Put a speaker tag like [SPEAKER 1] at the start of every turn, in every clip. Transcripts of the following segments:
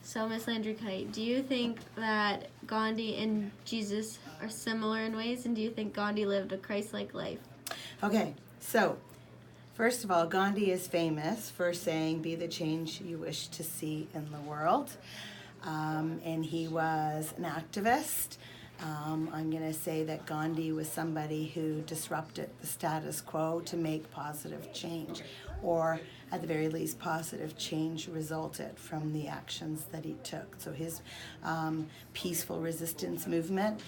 [SPEAKER 1] So, Miss Landry Kite, do you think that Gandhi and Jesus are similar in ways, and do you think Gandhi lived a Christ-like life?
[SPEAKER 2] Okay, so first of all, Gandhi is famous for saying, "Be the change you wish to see in the world." And he was an activist. I'm going to say that Gandhi was somebody who disrupted the status quo to make positive change, or at the very least, positive change resulted from the actions that he took. So his peaceful resistance movement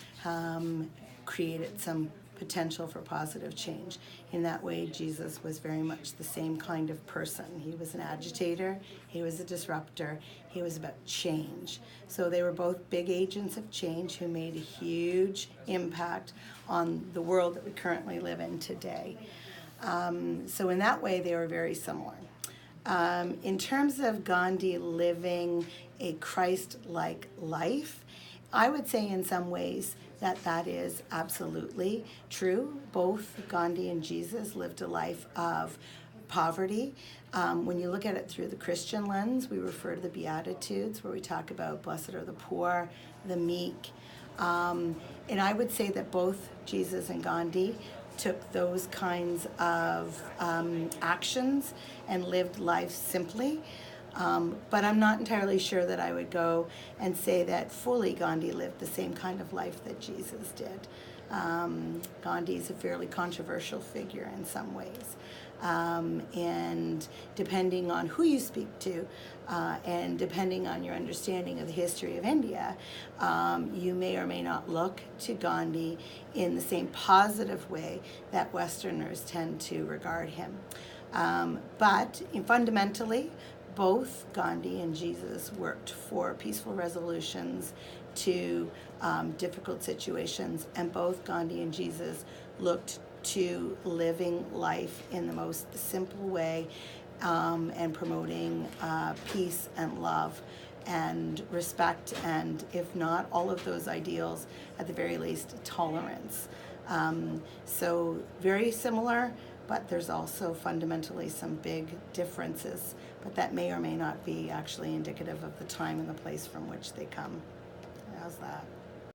[SPEAKER 2] created some potential for positive change. In that way, Jesus was very much the same kind of person. He was an agitator, he was a disruptor, he was about change. So they were both big agents of change who made a huge impact on the world that we currently live in today. So in that way, they were very similar. In terms of Gandhi living a Christ-like life, I would say in some ways that is absolutely true. Both Gandhi and Jesus lived a life of poverty. When you look at it through the Christian lens, we refer to the Beatitudes, where we talk about blessed are the poor, the meek. And I would say that both Jesus and Gandhi took those kinds of actions and lived life simply. But I'm not entirely sure that I would go and say that fully Gandhi lived the same kind of life that Jesus did. Gandhi is a fairly controversial figure in some ways. And depending on who you speak to, and depending on your understanding of the history of India, you may or may not look to Gandhi in the same positive way that Westerners tend to regard him. But fundamentally, both Gandhi and Jesus worked for peaceful resolutions to difficult situations, and both Gandhi and Jesus looked to living life in the most simple way and promoting peace and love and respect, and if not all of those ideals, at the very least, tolerance. So very similar, but there's also fundamentally some big differences, but that may or may not be actually indicative of the time and the place from which they come. How's that?